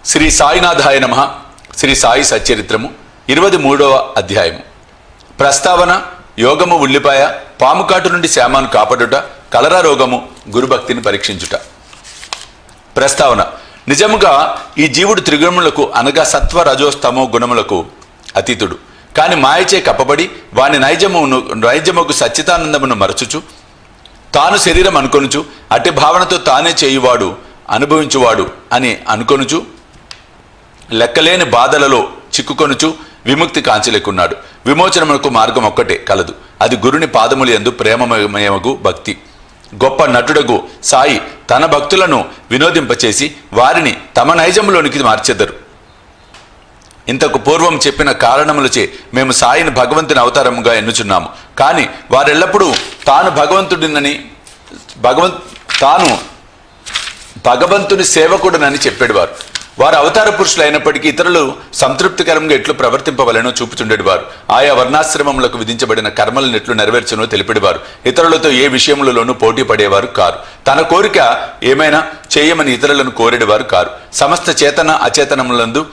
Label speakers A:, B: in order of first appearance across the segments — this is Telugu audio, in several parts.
A: శ్రీ సాయినాథాయ నమః. శ్రీ సాయి సచ్చరిత్రము 23వ అధ్యాయము. ప్రస్తావన: యోగము ఉల్లిపాయ, పాముకాటు నుండి శ్యామాను కాపాడుట, కలరా రోగము, గురుభక్తిని పరీక్షించుట. ప్రస్తావన: నిజముగా ఈ జీవుడు త్రిగుణములకు అనగా సత్వ రజోస్తమో గుణములకు అతీతుడు. కాని మాయచే కప్పబడి వాని నైజముకు సచ్చితానందమును మరచుచు తాను శరీరం అనుకొనుచు అట్టి భావనతో తానే చేయువాడు అనుభవించువాడు అని అనుకొనుచు లెక్కలేని బాధలలో చిక్కుకొనుచు విముక్తి కాంచలేకున్నాడు. విమోచనమునకు మార్గం ఒక్కటే కలదు. అది గురుని పాదములు యందు ప్రేమమయమగు భక్తి. గొప్ప నటుడగు సాయి తన భక్తులను వినోదింపచేసి వారిని తమ నైజములోనికి మార్చెదరు. ఇంతకు పూర్వం చెప్పిన కారణములచే మేము సాయిని భగవంతుని అవతారముగా ఎన్నుచున్నాము. కానీ వారెల్లప్పుడూ తాను భగవంతుని సేవకుడునని చెప్పేవారు. వారు అవతార పురుషులు అయినప్పటికీ ఇతరులు సంతృప్తికరంగా ఎట్లు ప్రవర్తింపవలనో చూపుచుండేవారు. ఆయా వర్ణాశ్రమములకు విధించబడిన కర్మలను ఎట్లు నెరవేర్చునో తెలిపేవారు. ఇతరులతో ఏ విషయములలోనూ పోటీ పడేవారు కారు. తన కోరిక ఏమైనా చేయమని ఇతరులను కోరేవారు కారు. సమస్త చేతన అచేతనములందు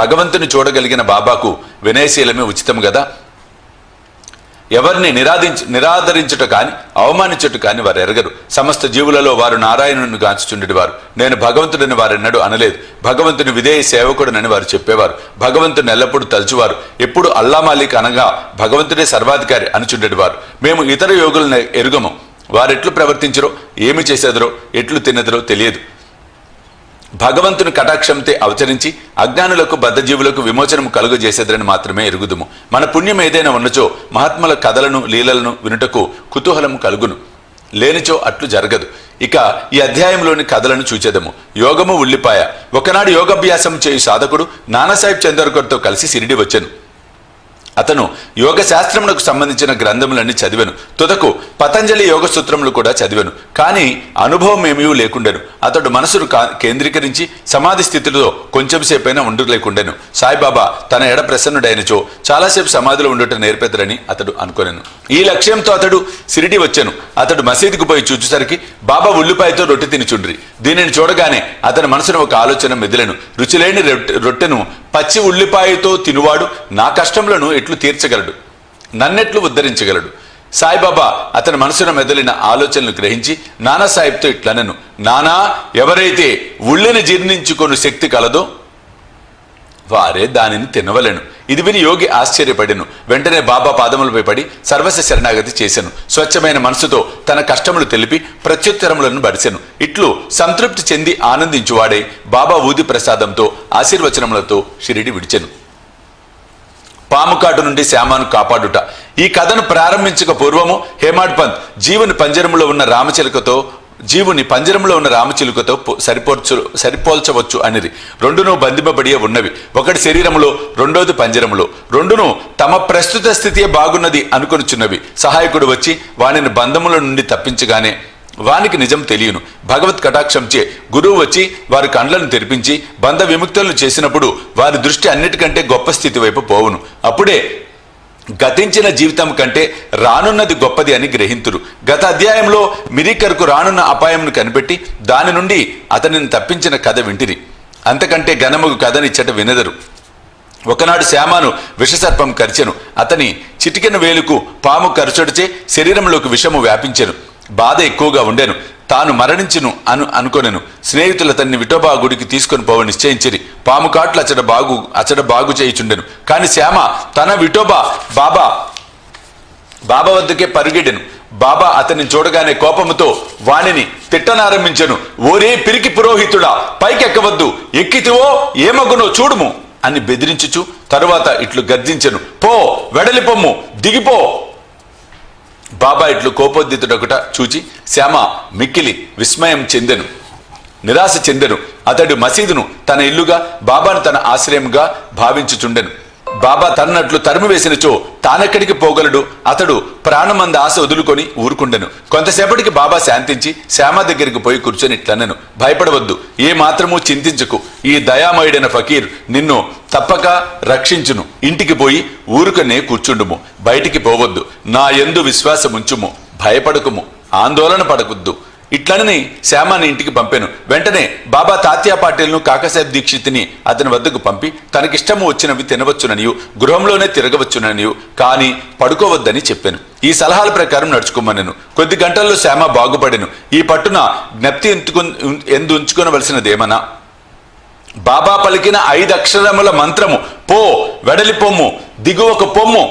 A: భగవంతుని చూడగలిగిన బాబాకు వినయశీలమే ఉచితం కదా. ఎవరిని నిరాదరించుట కాని అవమానించుట కాని వారు ఎరగరు. సమస్త జీవులలో వారు నారాయణుని గాంచుచుండేవారు. నేను భగవంతుడిని వారెన్నడూ అనలేదు. భగవంతుని విధేయ సేవకుడునని వారు చెప్పేవారు. భగవంతుని ఎల్లప్పుడూ తలుచువారు. ఎప్పుడు అల్లా మాలిక్ అనగా భగవంతుడే సర్వాధికారి అనుచుండేవారు. మేము ఇతర యోగులను ఎరుగము. వారెట్లు ప్రవర్తించరో, ఏమి చేసేదరో, ఎట్లు తినదరో తెలియదు. భగవంతుని కటాక్షంతో అవతరించి అజ్ఞానులకు బద్ధజీవులకు విమోచనము కలుగజేసేదని మాత్రమే ఎరుగుదుము. మన పుణ్యం ఏదైనా ఉన్నచో మహాత్ముల కథలను లీలలను వినుటకు కుతూహలము కలుగును. లేనిచో అట్లు జరగదు. ఇక ఈ అధ్యాయంలోని కథలను చూచేదము. యోగము ఉల్లిపాయ. ఒకనాడు యోగాభ్యాసం చేయు సాధకుడు నానాసాహెబ్ చందోర్కర్తో కలిసి షిరిడి వచ్చెను. అతను యోగ శాస్త్రమునకు సంబంధించిన గ్రంథములన్నీ చదివెను. తుదకు పతంజలి యోగ సూత్రములు కూడా చదివెను. కానీ అనుభవం ఏమీ లేకుండెను. అతడు మనసును కేంద్రీకరించి సమాధి స్థితిలో కొంచెం సేపైనా ఉండలేకుండెను. సాయిబాబా తన ఎడ ప్రసన్నుడైనచో చాలాసేపు సమాధిలో ఉండుట నేర్పెదరని అతడు అనుకొనెను. ఈ లక్ష్యంతో అతడు షిరిడి వచ్చెను. అతడు మసీదుకు పోయి చూచేసరికి బాబా ఉల్లిపాయతో రొట్టె తినిచుండ్రి. దీనిని చూడగానే అతని మనసును ఒక ఆలోచన మెదిలెను. రుచిలేని రొట్టెను పచ్చి ఉల్లిపాయతో తినువాడు నా కష్టములను ఎట్లు తీర్చగలడు, నన్నెట్లు ఉద్ధరించగలడు? సాయిబాబా అతని మనసును మెదలిన ఆలోచనలు గ్రహించి నానాసాహెబ్తో ఇట్లనెను. నానా, ఎవరైతే ఉల్లిని జీర్ణించుకొను శక్తి కలదో వారే దానిని తినవలెను. ఇది విని యోగి ఆశ్చర్యపడెను. వెంటనే బాబా పాదములపై పడి సర్వస్వ శరణాగతి చేసెను. స్వచ్ఛమైన మనసుతో తన కష్టములు తెలిపి ప్రత్యుత్తరములను బడిసెను. ఇట్లు సంతృప్తి చెంది ఆనందించువాడై బాబా ఊది ప్రసాదంతో ఆశీర్వచనములతో షిరిడి విడిచెను. పాముకాటు నుండి శ్యామాను కాపాడుట. ఈ కథను ప్రారంభించక పూర్వము హేమాడ్ పంత్ జీవుని పంజరములో ఉన్న రామచిలుకతో సరిపోల్చవచ్చు అనిది. రెండును బంధింపబడియే ఉన్నవి. ఒకటి శరీరములో, రెండోది పంజరములో. రెండును తమ ప్రస్తుత స్థితియే బాగున్నది అనుకొనుచున్నవి. సహాయకుడు వచ్చి వానిని బంధముల నుండి తప్పించగానే వానికి నిజం తెలియను. భగవత్ కటాక్షంచే గురువు వచ్చి వారి కండ్లను తెరిపించి బంధ విముక్తులను చేసినప్పుడు వారి దృష్టి అన్నిటికంటే గొప్ప స్థితి వైపు పోవును. అప్పుడే గతించిన జీవితం కంటే రానున్నది గొప్పది అని గ్రహింతురు. గత అధ్యాయంలో మిరీకర్కు రానున్న అపాయంను కనిపెట్టి దాని నుండి అతనిని తప్పించిన కథ వింటిరి. అంతకంటే ఘనముగు కథనిచ్చట వినెదరు. ఒకనాడు శ్యామాను విషసర్పం కరిచెను. అతని చిటికెన వేలుకు పాము కరచొడిచే శరీరంలోకి విషము వ్యాపించెను. బాధ ఎక్కువగా ఉండెను. తాను మరణించును అనుకొనెను. స్నేహితులు అతన్ని విఠోబా గుడికి తీసుకొని పోవ నిశ్చయించిరి. పాము కాట్లు అచడ బాగు చేయుచుండెను. కాని శ్యామ తన విఠోబా బాబా వద్దకే పరుగెడెను. బాబా అతన్ని చూడగానే కోపముతో వానిని తిట్టనారంభించెను. ఓరే పిరికి పురోహితుడా, పైకెక్కవద్దు, ఎక్కితివో ఏమగునో చూడుము అని బెదిరించుచు తరువాత ఇట్లు గర్జించెను. పో, వెడలిపొమ్ము, దిగిపో. బాబా ఇట్లు కోపోద్దితుడొకట చూచి శ్యామ మిక్కిలి విస్మయం చెందెను, నిరాశ చెందెను. అతడు మసీదును తన ఇల్లుగా, బాబాను తన ఆశ్రయంగా భావించుచుండెను. బాబా తన్నట్లు తరిమివేసినచో తానెక్కడికి పోగలడు? అతడు ప్రాణమంద ఆశ వదులుకొని ఊరుకుండెను. కొంతసేపటికి బాబా శాంతించి శ్యామ దగ్గరికి పోయి కూర్చొని ఇట్లనెను. భయపడవద్దు, ఏ మాత్రమూ చింతించకు. ఈ దయామయుడైన ఫకీర్ నిన్ను తప్పక రక్షించును. ఇంటికి పోయి ఊరుకనే కూర్చుండుము, బయటికి పోవద్దు. నా యందు విశ్వాసముంచుము, భయపడకుము, ఆందోళన పడకూడదు. ఇట్లనని శ్యామాని ఇంటికి పంపాను. వెంటనే బాబా తాత్యా పాటిల్ను కాకాసాహెబ్ దీక్షిత్ని అతని వద్దకు పంపి తనకిష్టము వచ్చినవి తినవచ్చుననియు గృహంలోనే తిరగవచ్చుననియు కానీ పడుకోవద్దని చెప్పాను. ఈ సలహాల ప్రకారం నడుచుకోమన్నాను. కొద్ది గంటల్లో శ్యామ బాగుపడెను. ఈ పట్టున జ్ఞప్తి ఉంచుకోవలసినదేమన్నా బాబా పలికిన 5 అక్షరముల మంత్రము పో వెడలి పొమ్ము దిగువకు పొమ్ము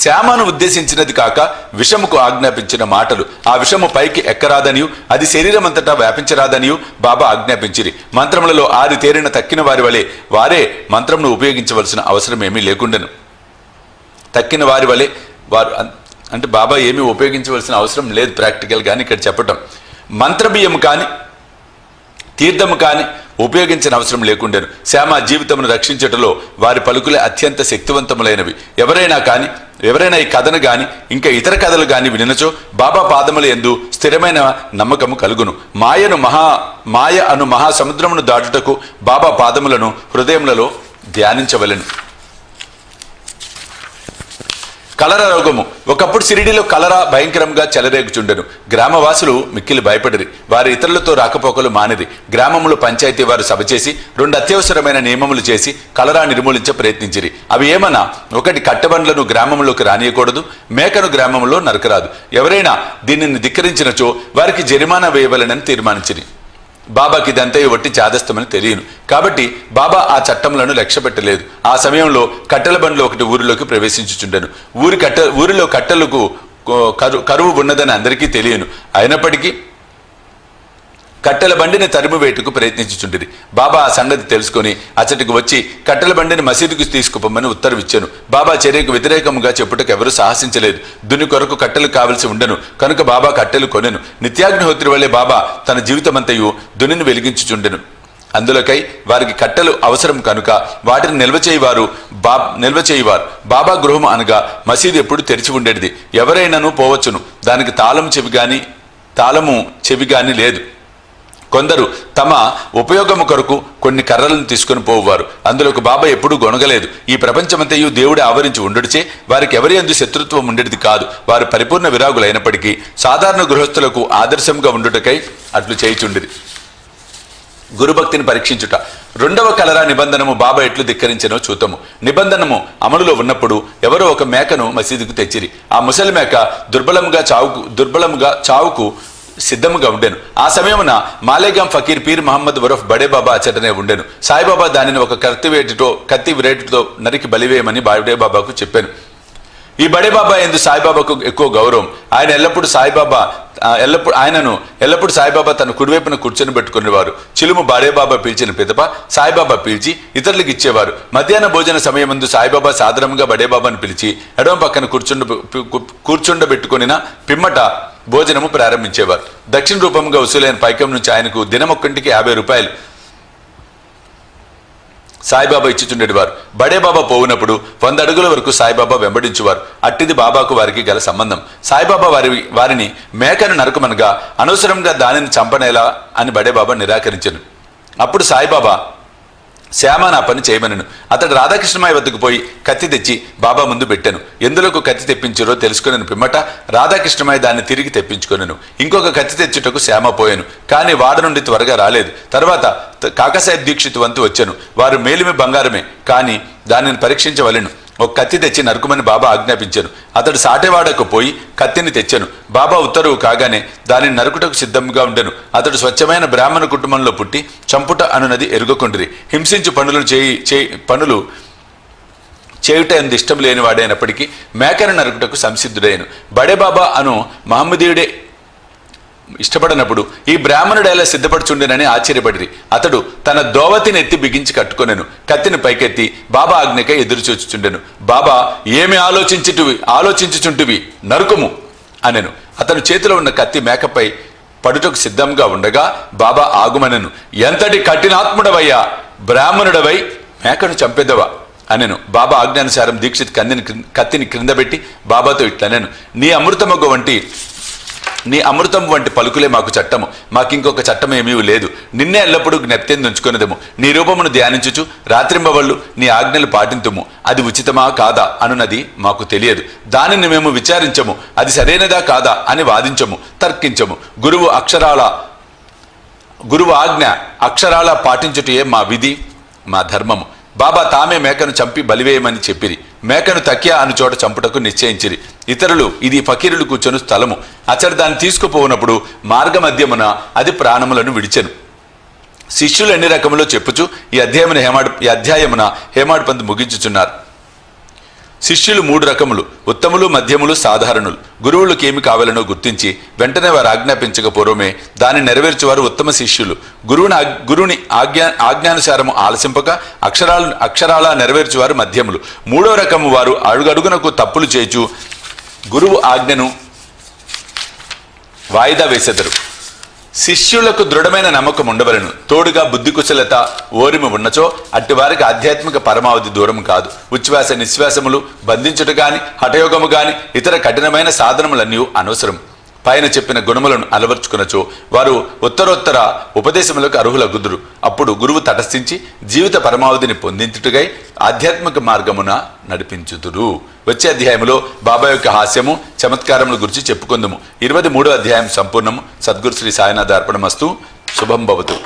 A: శ్యామను ఉద్దేశించినది కాక విషముకు ఆజ్ఞాపించిన మాటలు. ఆ విషము పైకి ఎక్కరాదనియు అది శరీరం అంతటా వ్యాపించరాదనియు బాబా ఆజ్ఞాపించిరి. మంత్రములలో ఆరి తేరిన తక్కిన వారి వలె వారే మంత్రమును ఉపయోగించవలసిన అవసరం ఏమీ లేకుండెను. తక్కిన వారి వలె వారు అంటే బాబా ఏమీ ఉపయోగించవలసిన అవసరం లేదు ప్రాక్టికల్ గాని ఇక్కడ చెప్పటం. మంత్రబియ్యము కాని తీర్థము కాని ఉపయోగించిన అవసరం లేకుండెను. శ్యామ జీవితమును రక్షించటంలో వారి పలుకులే అత్యంత శక్తివంతములైనవి. ఎవరైనా ఈ కథను గాని ఇంకా ఇతర కథలు గాని వినినచో బాబా పాదముల యందు స్థిరమైన నమ్మకము కలుగును. మాయ అను మహాసముద్రమును దాటుటకు బాబా పాదములను హృదయములలో ధ్యానించవలెను. కలరా రోగము. ఒకప్పుడు సిరిడిలో కలరా భయంకరంగా చెలరేగుచుండెను. గ్రామవాసులు మిక్కిలి భయపడిరి. వారి ఇతరులతో రాకపోకలు మానిరి. గ్రామములో పంచాయతీ వారు సభ చేసి 2 అత్యవసరమైన నియమములు చేసి కలరా నిర్మూలించ ప్రయత్నించిరి. అవి ఏమన్నా, 1 కట్టబండ్లను గ్రామంలోకి రానియకూడదు, మేకను గ్రామంలో నరకరాదు. ఎవరైనా దీనిని ధిక్కరించినచో వారికి జరిమానా వేయవలెనని తీర్మానించిరి. బాబాకి ఇదంతా ఒట్టి చాదస్తమని తెలియను కాబట్టి బాబా ఆ చట్టములను లక్ష్యపెట్టలేదు. ఆ సమయంలో కట్టెల బండ్లు ఒకటి ఊరిలోకి ప్రవేశించుచుండెను. ఊరిలో కట్టెలకు కరువు ఉన్నదని అందరికీ తెలియను. అయినప్పటికీ కట్టెల బండిని తరిమి వేటుకు ప్రయత్నించుచుండిరి. బాబా ఆ సంగతి తెలుసుకుని అచ్చటికి వచ్చి కట్టెల బండిని మసీదుకు తీసుకుపోమని ఉత్తర్విచ్చాను. బాబా చర్యకు వ్యతిరేకముగా చెప్పుటకు ఎవరూ సాహసించలేదు. దుని కొరకు కట్టెలు కావలసి ఉండెను కనుక బాబా కట్టెలు కొనెను. నిత్యాగ్నిహోత్రి వల్లే బాబా తన జీవితమంతయు దునిని వెలిగించుచుండెను. అందులోకై వారికి కట్టెలు అవసరం కనుక వాటిని నిల్వ చేయువారు. బాబా గృహం అనగా మసీదు ఎప్పుడు తెరిచి ఉండేది. ఎవరైనాను పోవచ్చును. దానికి తాళము చెవి గాని లేదు. కొందరు తమ ఉపయోగము కొరకు కొన్ని కర్రలను తీసుకుని పోవారు. అందులోకి బాబా ఎప్పుడూ గొనగలేదు. ఈ ప్రపంచమంతయు దేవుడు ఆవరించి ఉండుడిచే వారికి ఎవరి యందు శత్రుత్వం ఉండేది కాదు. వారు పరిపూర్ణ విరాగులైనప్పటికీ సాధారణ గృహస్థులకు ఆదర్శంగా ఉండుటకై అట్లు చేయుచుండిరి. గురుభక్తిని పరీక్షించుట. 2వ కలరా నిబంధనము బాబా ఎట్లు ధిక్కరించెనో చూతము. నిబంధనము అమలులో ఉన్నప్పుడు ఎవరో ఒక మేకను మసీదుకు తెచ్చిరి. ఆ ముసలి మేక దుర్బలముగా చావుకు సిద్ధముగా ఉండెను. ఆ సమయమున మాలేగాం ఫకీర్ పీర్ మహమ్మద్ వరఫ్ బడే బాబా అచ్చటనే ఉండెను. సాయిబాబా దానిని ఒక కత్తి విరేటుతో నరికి బలివేయమని బడే బాబాకు చెప్పాను. ఈ బడే బాబా యందు సాయిబాబాకు ఎక్కువ గౌరవం. ఎల్లప్పుడు సాయిబాబా తన కుడివైపున కూర్చొని పెట్టుకునేవారు. చిలుము బడే బాబా పిలిచిన పిదప సాయిబాబా పిలిచి ఇతరులకు ఇచ్చేవారు. మధ్యాహ్న భోజన సమయమందు సాయిబాబా సాధారణంగా బడే బాబాను పిలిచి ఎడమ పక్కన కూర్చుండబెట్టుకుని పిమ్మట భోజనము ప్రారంభించేవారు. దక్షిణ రూపంగా వసూలైన పైకం నుంచి ఆయనకు దినమొక్కంటికి 50 రూపాయలు సాయిబాబా ఇచ్చిచుండేవారు. బడే బాబా పోవునప్పుడు 100 అడుగుల వరకు సాయిబాబా వెంబడించువారు. అట్టిది బాబాకు వారికి గల సంబంధం. సాయిబాబా వారిని మేకను నరకమనగా అనవసరంగా దానిని చంపనేలా అని బడే బాబా నిరాకరించను. అప్పుడు సాయిబాబా శ్యామ నా పని చేయమనను. అతడు రాధాకృష్ణమాయ వద్దకు పోయి కత్తి తెచ్చి బాబా ముందు పెట్టాను. ఎందులకు కత్తి తెప్పించారో తెలుసుకునేను. పిమ్మట రాధాకృష్ణమాయ దాన్ని తిరిగి తెప్పించుకొనెను. ఇంకొక కత్తి తెచ్చుటకు శ్యామ పోయాను. కానీ వాడ నుండి త్వరగా రాలేదు. తర్వాత కాకాసాహెబ్ దీక్షిత్ వంతు వచ్చాను. వారు మేలిమి బంగారమే కానీ దానిని పరీక్షించవలెను. ఒక కత్తి తెచ్చి నరుకుమని బాబా ఆజ్ఞాపించాను. అతడు సాటెవాడకు పోయి కత్తిని తెచ్చాను. బాబా ఉత్తర్వు కాగానే దానిని నరుకుటకు సిద్ధంగా ఉండెను. అతడు స్వచ్ఛమైన బ్రాహ్మణ కుటుంబంలో పుట్టి చంపుట అనునది ఎరుగకుండ్రి. హింసించు పనులు చేయుట ఎందు ఇష్టం లేని వాడైనప్పటికీ మేకను నరుకుటకు సంసిద్ధుడైన బడే బాబా అను మహమ్మదీయుడే ఇష్టపడినప్పుడు ఈ బ్రాహ్మణుడు ఎలా సిద్ధపడుచుండెనని ఆశ్చర్యపడిరి. అతడు తన దోవతిని ఎత్తి బిగించి కట్టుకొనెను. కత్తిని పైకెత్తి బాబా ఆజ్ఞకై ఎదురు చూచుచుండెను. బాబా ఏమి ఆలోచించుచుంటివి నరుకుము అనెను. అతను చేతిలో ఉన్న కత్తి మేకపై పడుటకు సిద్ధంగా ఉండగా బాబా ఆగుమనెను. ఎంతటి కఠినాత్ముడవయ్యా, బ్రాహ్మణుడవై మేకను చంపెదవా అనెను. బాబా ఆజ్ఞానుసారం దీక్షిత్ కత్తిని క్రింద పెట్టి బాబాతో ఇట్లనెను. నీ అమృతమొగ్గ వంటి నీ అమృతం వంటి పలుకులే మాకు చట్టము, మాకింకొక చట్టం ఏమీ లేదు. నిన్నే ఎల్లప్పుడూ జ్ఞప్తించుకొనిదము. నీ రూపమును ధ్యానించుచు రాత్రింబవళ్ళు నీ ఆజ్ఞలు పాటింతుము. అది ఉచితమా కాదా అనున్నది మాకు తెలియదు. దానిని మేము విచారించము. అది సరైనదా కాదా అని వాదించము, తర్కించము. గురువు ఆజ్ఞ అక్షరాల పాటించుటయే మా విధి, మా ధర్మము. బాబా తామే మేకను చంపి బలివేయమని చెప్పిరి. మేకను తక్యా అను చోట చంపుటకు నిశ్చయించిరి. ఇతరులు ఇది ఫకీరులు కూర్చొని స్థలము, అచ్చడి దాన్ని తీసుకుపోనప్పుడు మార్గ మధ్యమున అది ప్రాణములను విడిచెను. శిష్యులు ఎన్ని రకములో చెప్పుచు ఈ అధ్యాయమున హేమాడ్ పంత్ ముగించుచున్నారు. శిష్యులు 3 రకములు: ఉత్తములు, మధ్యములు, సాధారణులు. గురువులకు ఏమి కావాలనో గుర్తించి వెంటనే వారు ఆజ్ఞాపించక పూర్వమే దాన్ని నెరవేర్చేవారు ఉత్తమ శిష్యులు. గురువుని ఆజ్ఞానుసారము ఆలసింపక అక్షరాలా నెరవేర్చేవారు మధ్యములు. 3వ రకము వారు అడుగడుగునకు తప్పులు చేచు గురువు ఆజ్ఞను వాయిదా వేసెదరు. శిష్యులకు దృఢమైన నమ్మకం ఉండవలను. తోడుగా బుద్ధి కుశలత ఓరిమి ఉన్నచో అట్టి వారికి ఆధ్యాత్మిక పరమావధి దూరం కాదు. ఉచ్ఛ్వాస నిశ్వాసములు బంధించుట గాని, హఠయోగము గాని, ఇతర కఠినమైన సాధనములన్నీ అనవసరం. పైన చెప్పిన గుణములను అలవర్చుకున్నచో వారు ఉత్తరోత్తర ఉపదేశములకు అర్హులగుదురు. అప్పుడు గురువు తటస్థించి జీవిత పరమావధిని పొందించుటకై ఆధ్యాత్మిక మార్గమున నడిపించుదురు. వచ్చే అధ్యాయంలో బాబా యొక్క హాస్యము, చమత్కారముల గురించి చెప్పుకుందాము. 23వ అధ్యాయం సంపూర్ణము. సద్గురు శ్రీ సాయినాథ్ అర్పణమస్తు. శుభం భవతు.